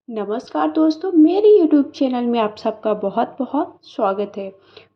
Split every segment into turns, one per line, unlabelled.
नमस्कार दोस्तों, मेरे YouTube चैनल में आप सबका बहुत बहुत स्वागत है।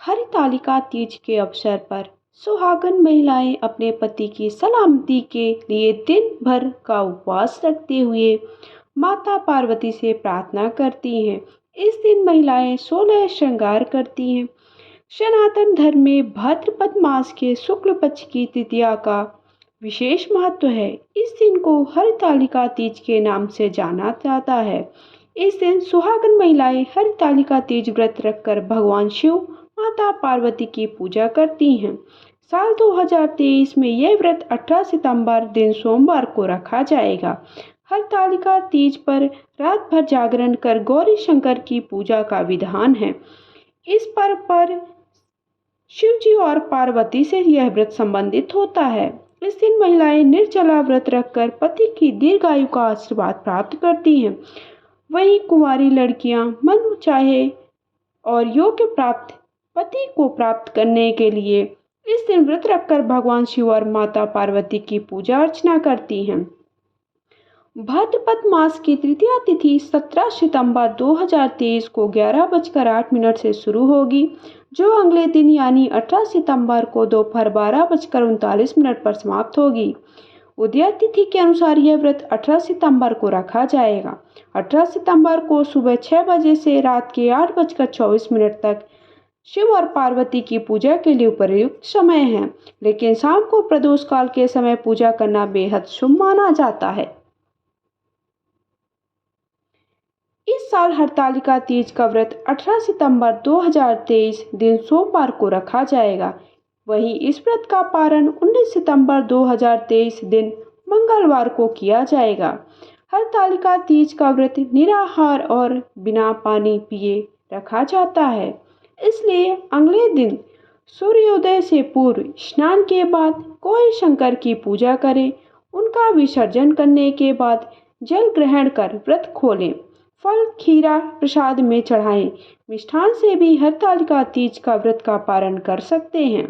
हरितालिका तीज के अवसर पर सुहागन महिलाएं अपने पति की सलामती के लिए दिन भर का उपवास रखते हुए माता पार्वती से प्रार्थना करती हैं। इस दिन महिलाएं 16 श्रृंगार करती हैं। सनातन धर्म में भाद्रपद मास के शुक्ल पक्ष की तृतीया का विशेष महत्व है। इस दिन को हरितालिका तीज के नाम से जाना जाता है। इस दिन सुहागन महिलाएं हरितालिका तीज व्रत रखकर भगवान शिव, माता पार्वती की पूजा करती हैं। साल 2023 में यह व्रत 18 सितंबर दिन सोमवार को रखा जाएगा। हरितालिका तीज पर रात भर जागरण कर गौरी शंकर की पूजा का विधान है। इस पर्व पर शिव जी और पार्वती से यह व्रत संबंधित होता है। इस दिन महिलाएं निर्जला व्रत रखकर पति की दीर्घायु का आशीर्वाद प्राप्त करती हैं। वहीं कुंवारी लड़कियां मन चाहे और योग्य प्राप्त पति को प्राप्त करने के लिए इस दिन व्रत रखकर भगवान शिव और माता पार्वती की पूजा अर्चना करती हैं। भाद्रपद मास की तृतीया तिथि 17 सितंबर 2023 को 11:08 से शुरू होगी, जो अगले दिन यानी 18 सितंबर को दोपहर 12:39 पर समाप्त होगी। उदय तिथि के अनुसार यह व्रत 18 सितंबर को रखा जाएगा। 18 सितंबर को सुबह 6 बजे से रात के 8:24 तक शिव और पार्वती की पूजा के लिए उपयुक्त समय है, लेकिन शाम को प्रदोष काल के समय पूजा करना बेहद शुभ माना जाता है। इस साल हरतालिका तीज का व्रत 18 सितंबर 2023 दिन सोमवार को रखा जाएगा। वहीं इस व्रत का पारण 19 सितंबर 2023 दिन मंगलवार को किया जाएगा। हरतालिका तीज का व्रत निराहार और बिना पानी पिए रखा जाता है, इसलिए अगले दिन सूर्योदय से पूर्व स्नान के बाद गौरी शंकर की पूजा करें। उनका विसर्जन करने के बाद जल ग्रहण कर व्रत खोलें। फल खीरा प्रसाद में चढ़ाएं। मिष्ठान से भी हरतालिका तीज का व्रत का पारण कर सकते हैं।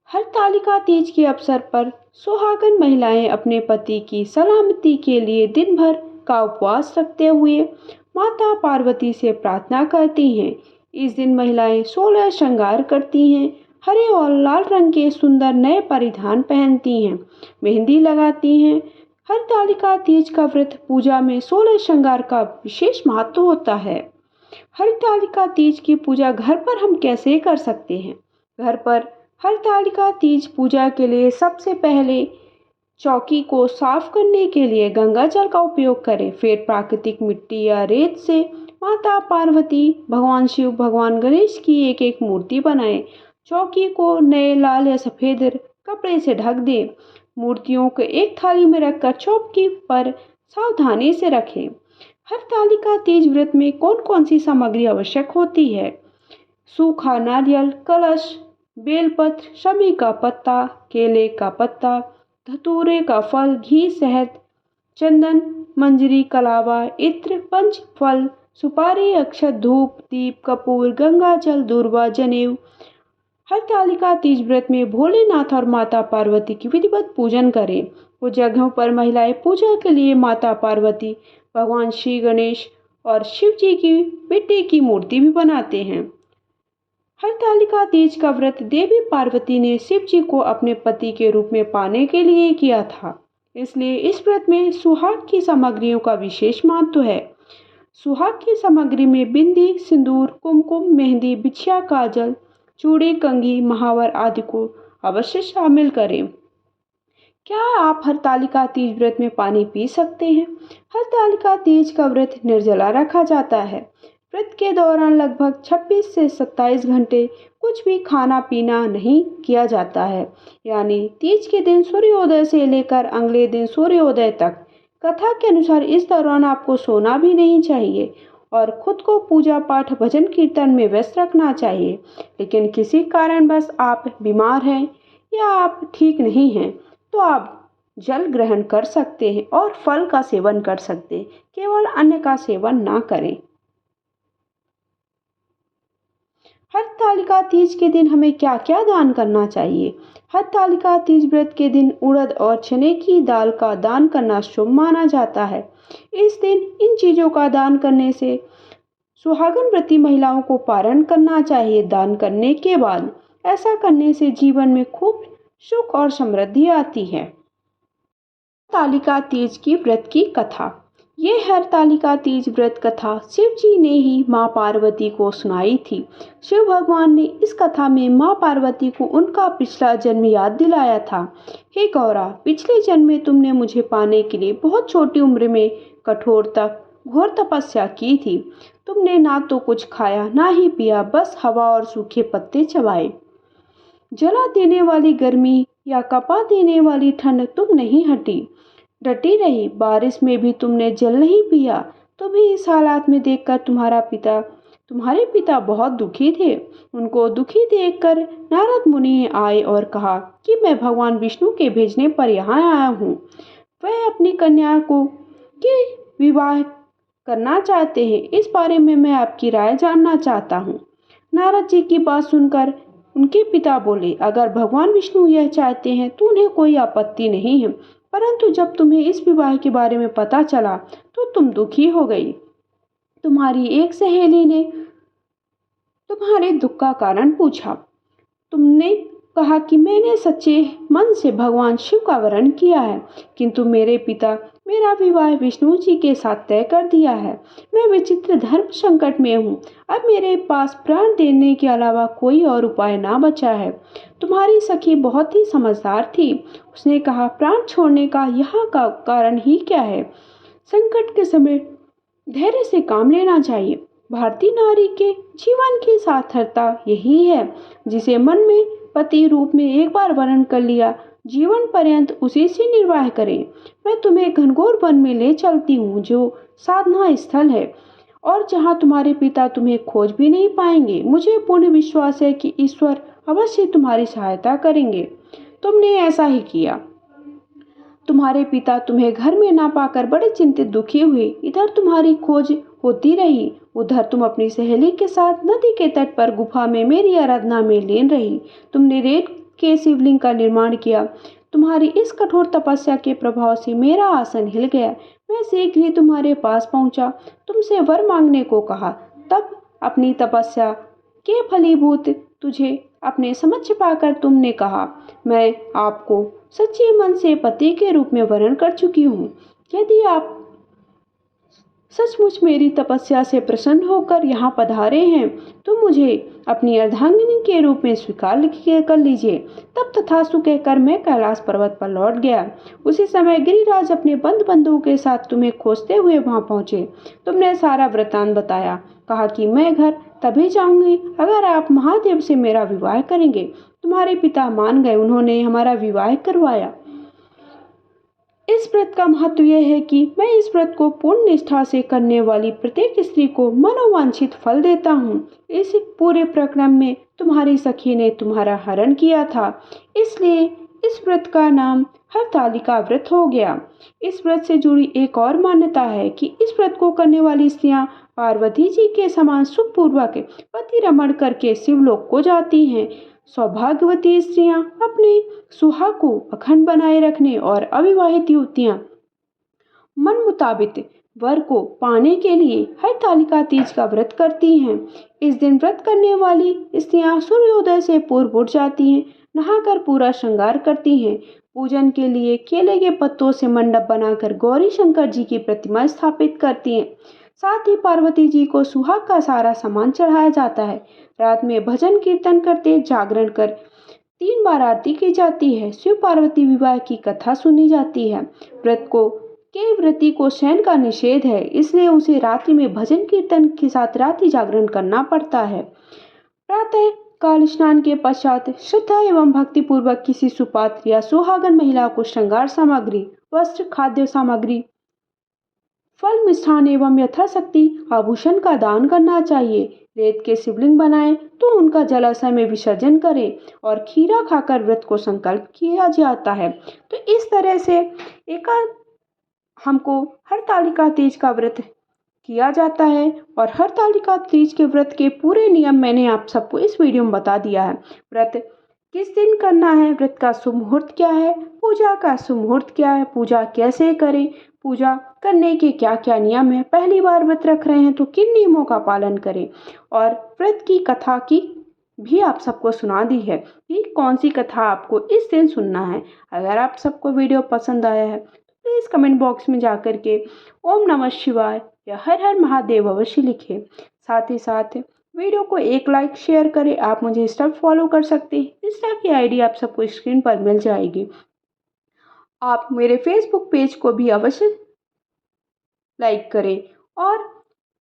हरतालिका तीज के अवसर पर सुहागन महिलाएं अपने पति की सलामती के लिए दिन भर का उपवास रखते हुए माता पार्वती से प्रार्थना करती हैं। इस दिन महिलाएं 16 श्रृंगार करती हैं। हरे और लाल रंग के सुंदर नए परिधान पहनती हैं, मेहंदी लगाती हैं। हरतालिका तीज का व्रत पूजा में 16 श्रृंगार का विशेष महत्व होता है। हरतालिका तीज की पूजा घर पर हम कैसे कर सकते हैं? घर पर हरतालिका तीज पूजा के लिए सबसे पहले चौकी को साफ करने के लिए गंगा जल का उपयोग करें। फिर प्राकृतिक मिट्टी या रेत से माता पार्वती, भगवान शिव, भगवान गणेश की एक एक मूर्ति बनाएं। चौकी को नए लाल या सफेद कपड़े से ढक दें। मूर्तियों को एक थाली में रखकर चौकी पर सावधानी से रखें। हरतालिका तीज व्रत में कौन कौन सी सामग्री आवश्यक होती है? सूखा नारियल, कलश, बेलपत्र, शमी का पत्ता, केले का पत्ता, धतूरे का फल, घी, शहद, चंदन, मंजरी, कलावा, इत्र, पंच फल, सुपारी, अक्षत, धूप, दीप, कपूर, गंगा जल, दूर्वा, जनेऊ। हरतालिका तीज व्रत में भोलेनाथ और माता पार्वती की विधिवत पूजन करें। कुछ जगहों पर महिलाएं पूजा के लिए माता पार्वती, भगवान श्री गणेश और शिव जी की मिट्टी की मूर्ति भी बनाते हैं। हरतालिका तीज का व्रत देवी पार्वती ने शिव जी को अपने पति के रूप में पाने के लिए किया था, इसलिए इस व्रत में सुहाग की सामग्रियों का विशेष महत्व है। सुहाग की सामग्री में बिंदी, सिंदूर, कुमकुम, मेहंदी, बिछिया, काजल, चूड़ी, कंघी, महावर आदि को अवश्य शामिल करें। क्या आप हरतालिका तीज व्रत में पानी पी सकते हैं? हरतालिका तीज का व्रत निर्जला रखा जाता है। व्रत के दौरान लगभग 26 से 27 घंटे कुछ भी खाना पीना नहीं किया जाता है, यानी तीज के दिन सूर्योदय से लेकर अगले दिन सूर्योदय तक। कथा के अनुसार इस दौरान आपको सोना भी नहीं चाहिए और खुद को पूजा पाठ भजन कीर्तन में व्यस्त रखना चाहिए। लेकिन किसी कारणवश आप बीमार हैं या आप ठीक नहीं हैं तो आप जल ग्रहण कर सकते हैं और फल का सेवन कर सकते हैं, केवल अन्न का सेवन ना करें। हरतालिका तीज के दिन हमें क्या क्या दान करना चाहिए? हरतालिका तीज व्रत के दिन उड़द और चने की दाल का दान करना शुभ माना जाता है। इस दिन इन चीज़ों का दान करने से सुहागन व्रती महिलाओं को पारण करना चाहिए। दान करने के बाद ऐसा करने से जीवन में खूब सुख और समृद्धि आती है। हरतालिका तीज की व्रत की कथा। ये हरतालिका तीज व्रत कथा शिव जी ने ही माँ पार्वती को सुनाई थी। शिव भगवान ने इस कथा में माँ पार्वती को उनका पिछला जन्म याद दिलाया था। हे गौरा, पिछले जन्म में तुमने मुझे पाने के लिए बहुत छोटी उम्र में घोर तपस्या की थी। तुमने ना तो कुछ खाया ना ही पिया, बस हवा और सूखे पत्ते चबाए। जला देने वाली गर्मी या कपा देने वाली ठंड तुम नहीं डटी रही। बारिश में भी तुमने जल नहीं पिया। तो भी इस हालात में देखकर तुम्हारे पिता बहुत दुखी थे। उनको दुखी देखकर नारद मुनि आए और कहा कि मैं भगवान विष्णु के भेजने पर यहाँ आया हूँ। वह अपनी कन्या को के विवाह करना चाहते हैं। इस बारे में मैं आपकी राय जानना चाहता हूँ। नारद जी की बात सुनकर उनके पिता बोले, अगर भगवान विष्णु यह चाहते हैं तो उन्हें कोई आपत्ति नहीं है, परंतु जब तुम्हें इस विवाह के बारे में पता चला तो तुम दुखी हो गई। तुम्हारी एक सहेली ने तुम्हारे दुख का कारण पूछा। तुमने कहा कि मैंने सच्चे मन से भगवान शिव का वरण किया है, किंतु मेरे पिता मेरा विवाह विष्णु जी के साथ तय कर दिया है। मैं विचित्र धर्म संकट में हूँ। अब मेरे पास प्राण देने के अलावा कोई और उपाय ना बचा है। तुम्हारी सखी बहुत ही समझदार थी। उसने कहा, प्राण छोड़ने का यहाँ का कारण ही क्या है? संकट के समय धैर्य से काम लेना चाहिए। भारतीय नारी के जीवन की सार्थकता यही है, जिसे मन में पति रूप में एक बार वर्ण कर लिया, जीवन पर्यंत उसी से निर्वाह करें। मैं तुम्हें घनघोर वन में ले चलती हूँ, जो साधना स्थल है और जहाँ तुम्हारे पिता तुम्हें खोज भी नहीं पाएंगे। मुझे पूर्ण विश्वास है कि ईश्वर अवश्य तुम्हारी सहायता करेंगे। तुमने ऐसा ही किया। तुम्हारे पिता तुम्हें घर में ना पाकर बड़े चिंतित दुखी हुए। इधर तुम्हारी खोज होती रही, उधर तुम अपनी सहेली के साथ नदी के तट पर गुफा में मेरी आराधना में लीन रही। तुमने रेत के शिवलिंग का निर्माण किया। तुम्हारी इस कठोर तपस्या के प्रभाव से मेरा आसन हिल गया। मैं शीघ्र ही तुम्हारे पास पहुंचा, तुमसे वर मांगने को कहा। तब अपनी तपस्या के फलीभूत तुझे अपने समक्ष पाकर तुमने कहा, मैं आपको सच्चे मन से पति के रूप में वर्ण कर चुकी हूँ। यदि आप सचमुच मेरी तपस्या से प्रसन्न होकर यहाँ पधारे हैं तो मुझे अपनी अर्धांगिनी के रूप में स्वीकार कर लीजिए। तब तथास्तु कहकर मैं कैलाश पर्वत पर लौट गया। उसी समय गिरिराज अपने बंधुओं के साथ तुम्हें खोजते हुए वहां पहुंचे। तुमने सारा वृतांत बताया, कहा कि मैं घर तभी जाऊंगी अगर आप महादेव से मेरा विवाह करेंगे। तुम्हारे पिता मान गए, उन्होंने हमारा विवाह करवाया। इस व्रत का महत्व यह है कि मैं इस व्रत को पूर्ण निष्ठा से करने वाली प्रत्येक स्त्री को मनोवांछित फल देता हूँ। इस पूरे प्रक्रम में तुम्हारी सखी ने तुम्हारा हरण किया था, इसलिए इस व्रत का नाम हरतालिका व्रत हो गया। इस व्रत से जुड़ी एक और मान्यता है कि इस व्रत को करने वाली स्त्रियां पार्वती जी के समान सुखपूर्वक पति रमण करके शिवलोक को जाती हैं। सौभाग्यवती स्त्रियां अपने सुहाग को अखंड बनाए रखने और अविवाहित युवतियां मन मुताबिक वर को पाने के लिए हरतालिका तीज का व्रत करती हैं। इस दिन व्रत करने वाली स्त्रियां सूर्योदय से पूर्व उठ जाती हैं, नहाकर पूरा श्रृंगार करती हैं। पूजन के लिए केले के पत्तों से मंडप बनाकर गौरी शंकर जी की प्रतिमा स्थापित करती हैं। साथ ही पार्वती जी को सुहाग का सारा सामान चढ़ाया जाता है। रात में भजन कीर्तन करते जागरण कर 3 बार आरती की जाती है। शिव पार्वती विवाह की कथा सुनी जाती है। व्रती को शयन का निषेध है, इसलिए उसे रात्रि में भजन कीर्तन के साथ रात्रि जागरण करना पड़ता है। प्रातः काल स्नान के पश्चात श्रद्धा एवं भक्ति पूर्वक किसी सुपात्र या सुहागन महिला को श्रृंगार सामग्री, वस्त्र, खाद्य सामग्री, फल, मिष्ठान एवं यथाशक्ति आभूषण का दान करना चाहिए। रेत के शिवलिंग बनाएं तो उनका जलाशय में विसर्जन करें और खीरा खाकर व्रत को संकल्प किया जाता है। तो इस तरह से हमको हरतालिका तीज का व्रत किया जाता है। और हरतालिका तीज के व्रत के पूरे नियम मैंने आप सबको इस वीडियो में बता दिया है। व्रत किस दिन करना है, व्रत का शुभ मुहूर्त क्या है, पूजा का शुभ मुहूर्त क्या है, पूजा कैसे करें, पूजा करने के क्या क्या नियम है, पहली बार व्रत रख रहे हैं तो किन नियमों का पालन करें, और व्रत की कथा की भी आप सबको सुना दी है कि कौन सी कथा आपको इस दिन सुनना है। अगर आप सबको वीडियो पसंद आया है तो प्लीज़ कमेंट बॉक्स में जा कर के ओम नमः शिवाय या हर हर महादेव अवश्य लिखें। साथ ही साथ वीडियो को एक लाइक शेयर करें। आप मुझे इंस्टा फॉलो कर सकते हैं, इंस्टा की आईडी आप सबको स्क्रीन पर मिल जाएगी। आप मेरे फेसबुक पेज को भी अवश्य लाइक करें। और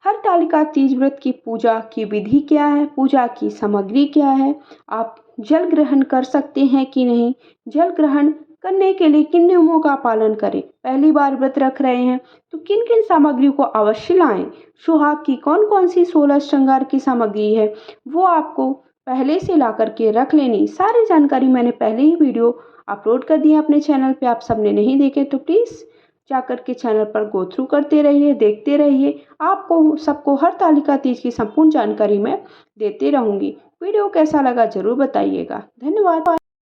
हरतालिका तीज व्रत की पूजा की विधि क्या है, पूजा की सामग्री क्या है, आप जल ग्रहण कर सकते हैं कि नहीं, जल ग्रहण करने के लिए किन नियमों का पालन करें, पहली बार व्रत रख रहे हैं तो किन किन सामग्रियों को अवश्य लाएं, सुहाग की कौन कौन सी 16 श्रृंगार की सामग्री है वो आपको पहले से ला करके रख लेनी। सारी जानकारी मैंने पहले ही वीडियो अपलोड कर दी है अपने चैनल पे, आप सबने नहीं देखे तो प्लीज़ जाकर के चैनल पर गो थ्रू करते रहिए, देखते रहिए। आपको सबको हरतालिका तीज की संपूर्ण जानकारी मैं देते रहूँगी। वीडियो कैसा लगा ज़रूर बताइएगा। धन्यवाद।